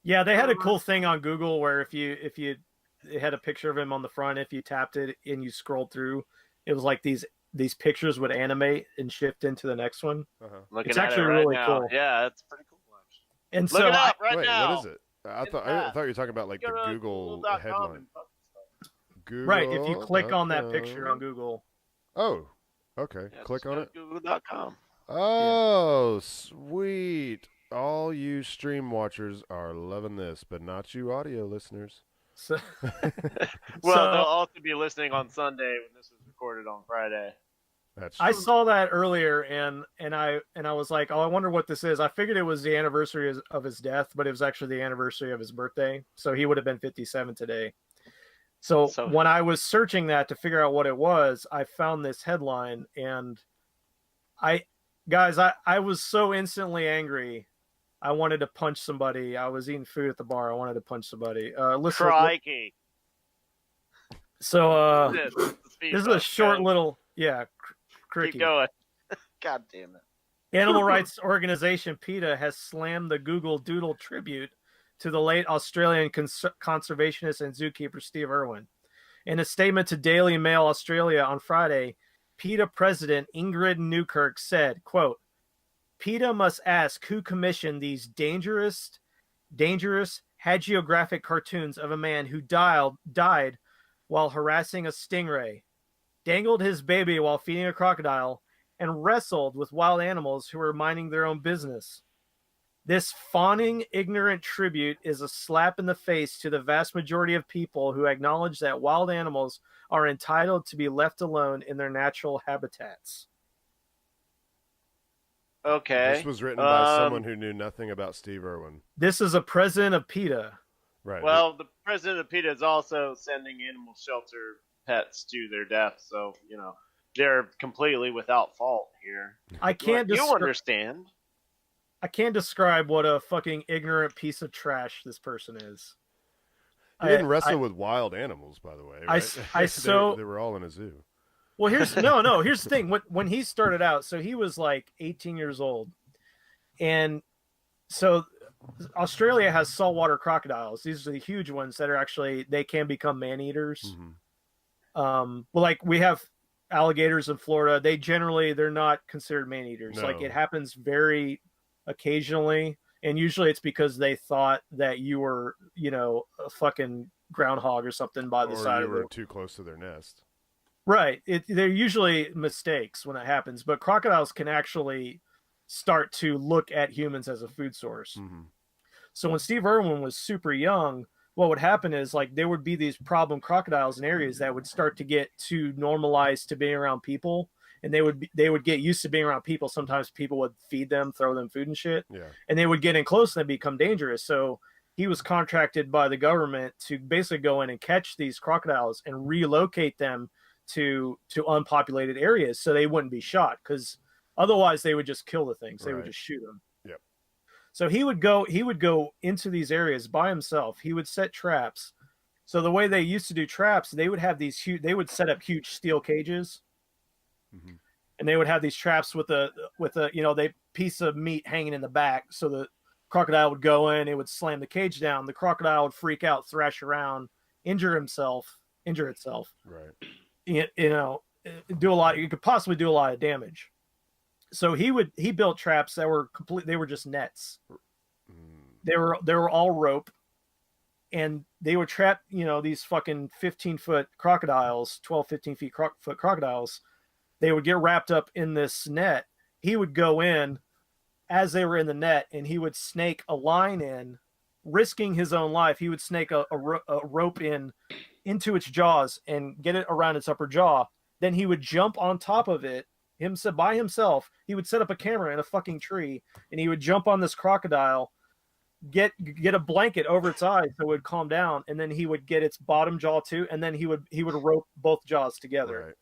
Yeah, they had a cool thing on Google where if you it had a picture of him on the front, if you tapped it and you scrolled through, it was like these pictures would animate and shift into the next one. Uh-huh. It's Looking at it actually right really now. cool. Yeah, that's pretty cool. Actually. And Look so it up right Wait, now. what is it? I thought you were talking about like the Google headline. Google. Right, if you click on that picture on Google. Oh, okay. Yeah, click on it. Google.com. Oh, sweet. All you stream watchers are loving this, but not you audio listeners. So, Well, they'll also be listening on Sunday when this is recorded on Friday. That's I true. saw that earlier and I was like, oh, I wonder what this is. I figured it was the anniversary of his death, but it was actually the anniversary of his birthday. So he would have been 57 today. So when I was searching that to figure out what it was, I found this headline and I was so instantly angry. I wanted to punch somebody. I was eating food at the bar. I wanted to punch somebody. Listen, Crikey. so this is a short little Keep going. God damn it. Animal rights organization PETA has slammed the Google Doodle tribute to the late Australian conservationist and zookeeper Steve Irwin. In a statement to Daily Mail Australia on Friday, PETA president Ingrid Newkirk said, quote, PETA must ask who commissioned these dangerous hagiographic cartoons of a man who died while harassing a stingray, dangled his baby while feeding a crocodile, and wrestled with wild animals who were minding their own business. This fawning, ignorant tribute is a slap in the face to the vast majority of people who acknowledge that wild animals are entitled to be left alone in their natural habitats. Okay. This was written by someone who knew nothing about Steve Irwin. This is a president of PETA. Right. Well, the president of PETA is also sending animal shelter pets to their death, so, you know, they're completely without fault here. I can't You understand. I can't describe what a fucking ignorant piece of trash this person is. He didn't wrestle with wild animals, by the way. Right? They were all in a zoo. Well, here's the thing. When he started out, so he was like 18 years old, and so Australia has saltwater crocodiles. These are the huge ones that are actually they can become man eaters. Mm-hmm. Well, like we have alligators in Florida. They're not considered man eaters. No. Like it happens very occasionally, and usually it's because they thought that you were, you know, a fucking groundhog or something by the side of it. Or you were too close to their nest. Right. They're usually mistakes when that happens, but crocodiles can actually start to look at humans as a food source. Mm-hmm. So when Steve Irwin was super young, what would happen is like there would be these problem crocodiles in areas that would start to get too normalized to being around people, and they would get used to being around people. Sometimes people would feed them, throw them food and shit, and they would get in close and they become dangerous. So he was contracted by the government to basically go in and catch these crocodiles and relocate them to unpopulated areas so they wouldn't be shot, because otherwise they would just kill the things. They would just shoot them. Yep. So he would go into these areas by himself. He would set traps. So the way they used to do traps, they would have they would set up huge steel cages. Mm-hmm. And they would have these traps with a piece of meat hanging in the back. So the crocodile would go in, it would slam the cage down. The crocodile would freak out, thrash around, injure itself. Right. You know, do a lot. You could possibly do a lot of damage. So he built traps that were complete. They were just nets. They were all rope, and they would trap, you know, these fucking 15-foot crocodiles, 12, 15 foot crocodiles. They would get wrapped up in this net. He would go in as they were in the net, and he would snake a line in, risking his own life. He would snake a rope into its jaws and get it around its upper jaw. Then he would jump on top of it by himself. He would set up a camera in a fucking tree, and he would jump on this crocodile, get a blanket over its eyes so it would calm down, and then he would get its bottom jaw too, and then he would rope both jaws together. Right.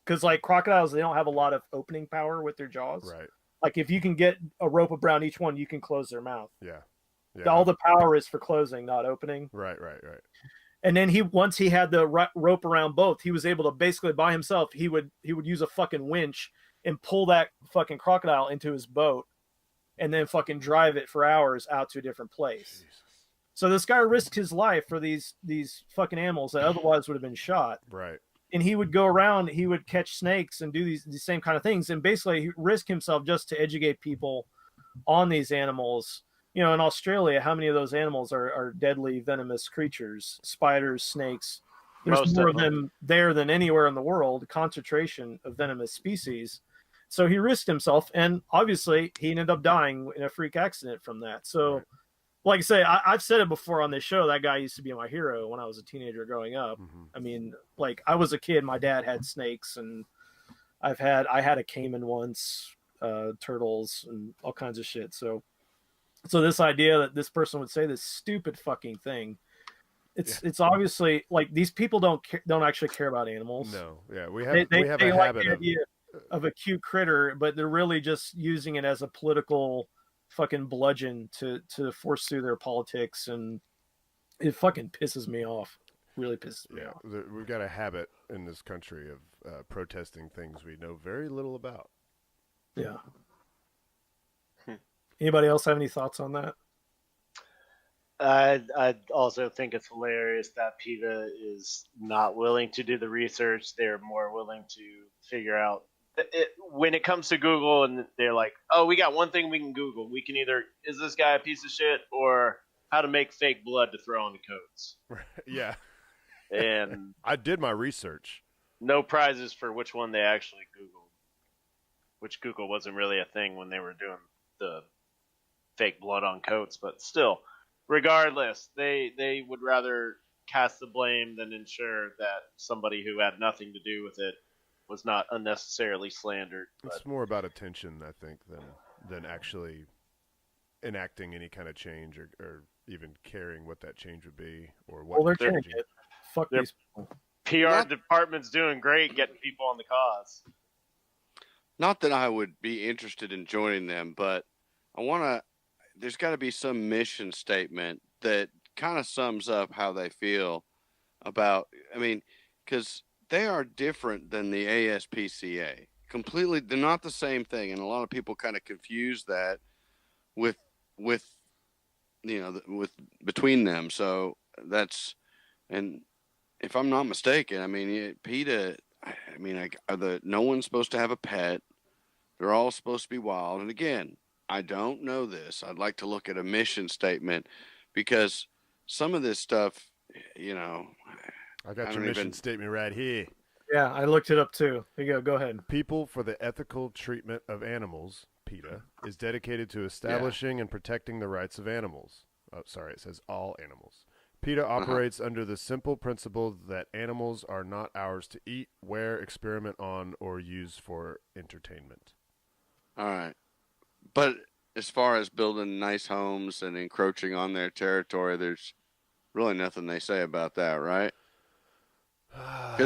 Because like crocodiles, they don't have a lot of opening power with their jaws. Right. Like if you can get a rope around each one, you can close their mouth. Yeah. All the power is for closing, not opening. Right. And then once he had the rope around both, he was able to basically by himself, he would use a fucking winch and pull that fucking crocodile into his boat and then fucking drive it for hours out to a different place. Jesus. So this guy risked his life for these fucking animals that otherwise would have been shot. Right. And he would go around, he would catch snakes and do these same kind of things, and basically he risked himself just to educate people on these animals. You know, in Australia, how many of those animals are deadly venomous creatures? Spiders, snakes. There's Most more of of them there than anywhere in the world. Concentration of venomous species. So he risked himself, and obviously he ended up dying in a freak accident from that. So, Right. like I say, I've said it before on this show. That guy used to be my hero when I was a teenager growing up. Mm-hmm. I mean, like I was a kid, my dad had snakes, and I had a caiman once, turtles, and all kinds of shit. So this idea that this person would say this stupid fucking thing, it's obviously like these people don't actually care about animals. No, yeah, we have They a like habit the of idea of a cute critter, but they're really just using it as a political fucking bludgeon to force through their politics, and it fucking pisses me off. Really pisses me off. We've got a habit in this country of protesting things we know very little about. Yeah. Anybody else have any thoughts on that? I also think it's hilarious that PETA is not willing to do the research. They're more willing to figure out when it comes to Google, and they're like, "Oh, we got one thing we can Google. We can either is this guy a piece of shit or how to make fake blood to throw on the coats." Yeah, and I did my research. No prizes for which one they actually Googled, which Google wasn't really a thing when they were doing the fake blood on coats, but still. Regardless, they would rather cast the blame than ensure that somebody who had nothing to do with it was not unnecessarily slandered. It's more about attention, I think, than actually enacting any kind of change or even caring what that change would be or what. Well, they're changing it. Fuck these people. PR department's doing great getting people on the cause. Not that I would be interested in joining them, but I want to. There's got to be some mission statement that kind of sums up how they feel about, I mean, because they are different than the ASPCA. Completely, they're not the same thing. And a lot of people kind of confuse that with between them. So that's, and if I'm not mistaken, I mean, PETA, no one's supposed to have a pet. They're all supposed to be wild. And again, I don't know this. I'd like to look at a mission statement because some of this stuff, I got your mission statement right here. Yeah, I looked it up too. Here you go. Go ahead. People for the Ethical Treatment of Animals, PETA, is dedicated to establishing and protecting the rights of animals. Oh, sorry, it says all animals. PETA operates under the simple principle that animals are not ours to eat, wear, experiment on, or use for entertainment. All right. But as far as building nice homes and encroaching on their territory, there's really nothing they say about that, right? No,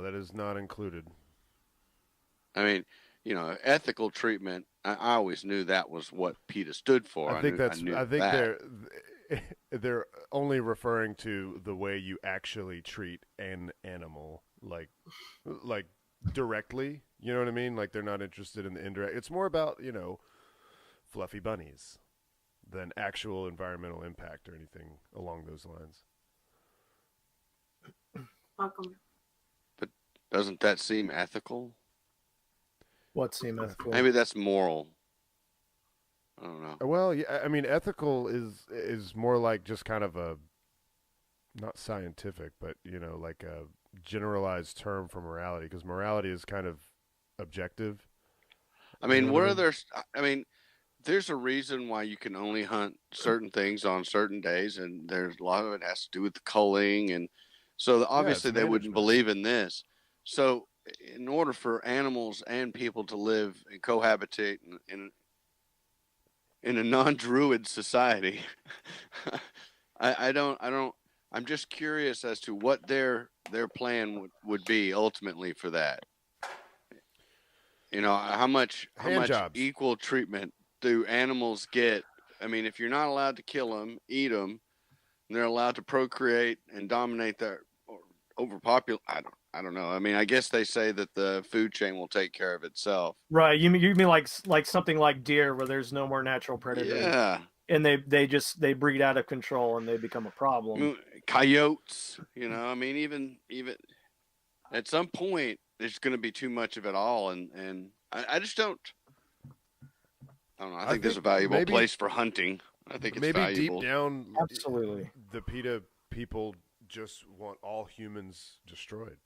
that is not included. I mean, ethical treatment. I always knew that was what PETA stood for. I think they're only referring to the way you actually treat an animal, like directly. You know what I mean? Like they're not interested in the indirect. It's more about, fluffy bunnies than actual environmental impact or anything along those lines. Welcome. But doesn't that seem ethical? What seem ethical? Maybe that's moral. I don't know. Well, yeah, I mean, ethical is more like just kind of a, not scientific, but, like a generalized term for morality, because morality is kind of objective. I mean, there's a reason why you can only hunt certain things on certain days, and there's a lot of it has to do with the culling, and so obviously they wouldn't believe in this. So in order for animals and people to live and cohabitate in a non-druid society, I'm just curious as to what their plan would be ultimately for that. How much equal treatment do animals get? I mean, if you're not allowed to kill them, eat them, and they're allowed to procreate and dominate or overpopulate, I don't know. I mean, I guess they say that the food chain will take care of itself. Right. You mean like something like deer where there's no more natural predators? Yeah. and they breed out of control and they become a problem. Coyotes, I mean, even at some point, there's going to be too much of it all, and I just don't. I don't know. I think there's a valuable place for hunting. I think it's maybe valuable. Deep down, Absolutely, the PETA people just want all humans destroyed.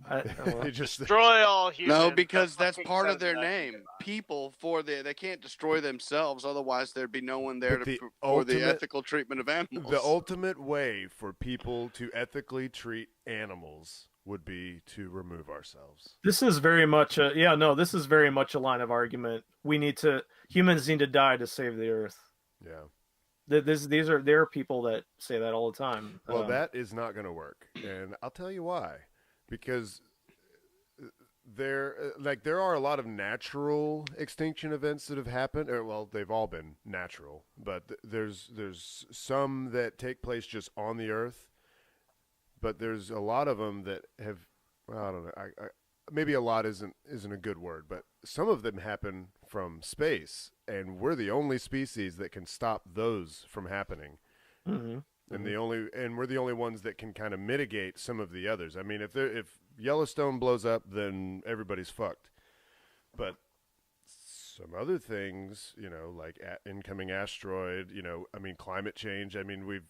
Well, Destroy all humans. No, because that's part of their name. People they can't destroy themselves, otherwise there'd be no one there for the ethical treatment of animals. The ultimate way for people to ethically treat animals would be to remove ourselves. this is very much this is very much a line of argument. Humans need to die to save the earth. Yeah. There are people that say that all the time. Well, that is not going to work, and I'll tell you why. Because there are a lot of natural extinction events that have happened. Well, they've all been natural, but there's some that take place just on the Earth. But there's a lot of them that have, well, I don't know. Maybe a lot isn't a good word, but some of them happen from space, and we're the only species that can stop those from happening. Mm-hmm. And we're the only ones that can kind of mitigate some of the others. I mean, if Yellowstone blows up, then everybody's fucked. But some other things, like incoming asteroid, I mean, climate change. I mean, we've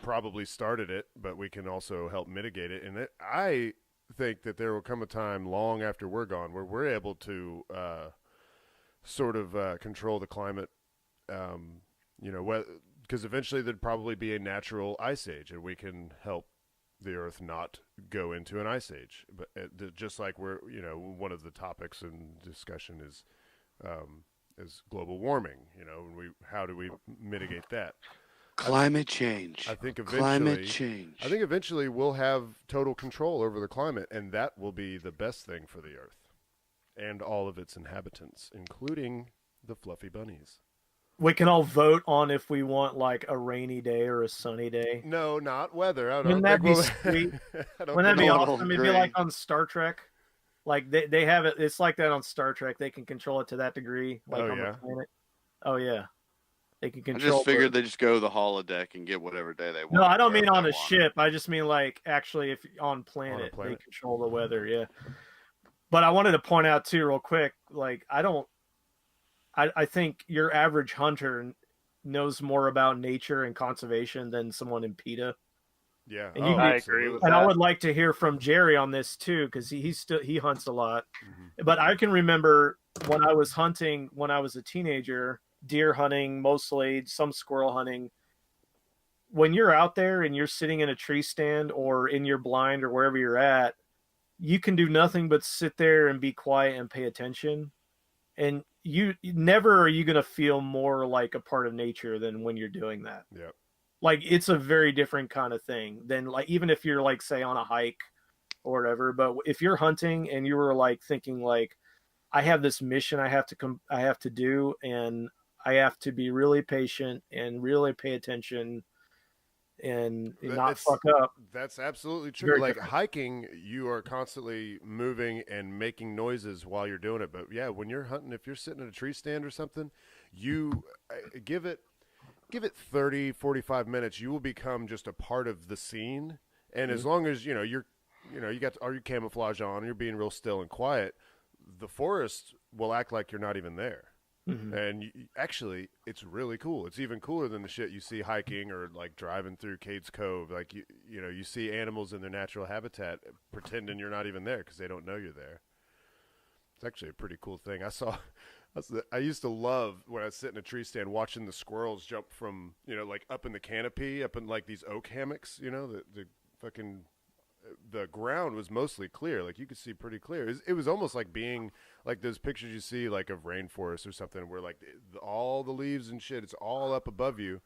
probably started it, but we can also help mitigate it. And I think that there will come a time long after we're gone where we're able to sort of control the climate. Because eventually there'd probably be a natural ice age, and we can help the Earth not go into an ice age. But just like one of the topics in discussion is global warming. And how do we mitigate that? Climate change. I think eventually we'll have total control over the climate, and that will be the best thing for the Earth and all of its inhabitants, including the fluffy bunnies. We can all vote on if we want like a rainy day or a sunny day. No, not weather. Wouldn't that be sweet? Wouldn't that be awesome? It'd be like on Star Trek. Like they have it. It's like that on Star Trek. They can control it to that degree. Like on the planet. Oh yeah, they can control. I just figured they just go to the holodeck and get whatever day they want. No, I don't mean on a ship. I just mean like actually, if on planet, they control the weather. Yeah. But I wanted to point out too, real quick. Like I think your average hunter knows more about nature and conservation than someone in PETA. Yeah, I agree with that. And I would like to hear from Jerry on this too, because he hunts a lot. Mm-hmm. But I can remember when I was hunting when I was a teenager, deer hunting mostly, some squirrel hunting. When you're out there and you're sitting in a tree stand or in your blind or wherever you're at, you can do nothing but sit there and be quiet and pay attention. And you never are you going to feel more like a part of nature than when you're doing that. Yeah. Like it's a very different kind of thing than like, even if you're like, say on a hike or whatever, but if you're hunting and you were like thinking like, I have this mission I have to do, and I have to be really patient and really pay attention and not fuck up. That's absolutely true. Very like different. Hiking, you are constantly moving and making noises while you're doing it. But yeah, when you're hunting, if you're sitting in a tree stand or something, you give it 30, 45 minutes, you will become just a part of the scene. And as long as, you got all your camouflage on, you're being real still and quiet, the forest will act like you're not even there. Mm-hmm. And actually, it's really cool. It's even cooler than the shit you see hiking or like driving through Cades Cove. Like you see animals in their natural habitat pretending you're not even there because they don't know you're there. It's actually a pretty cool thing. I used to love when I sit in a tree stand watching the squirrels jump from like up in the canopy, up in like these oak hammocks. The fucking the ground was mostly clear. Like you could see pretty clear. It was almost like being like those pictures you see like of rainforest or something where like all the leaves and shit, it's all up above you.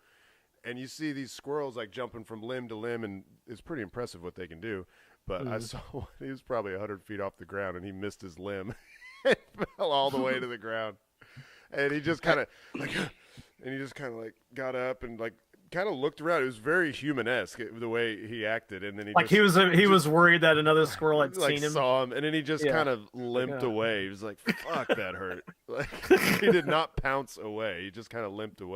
And you see these squirrels like jumping from limb to limb, and it's pretty impressive what they can do. But I saw one, he was probably 100 feet off the ground and he missed his limb and fell all the way to the ground. And he just kind of like, got up and like, kind of looked around. It was very human-esque the way he acted, and then he was worried that another squirrel had like seen him, saw him, and then he just kind of limped away. He was like, "Fuck, that hurt!" Like he did not pounce away. He just kind of limped away.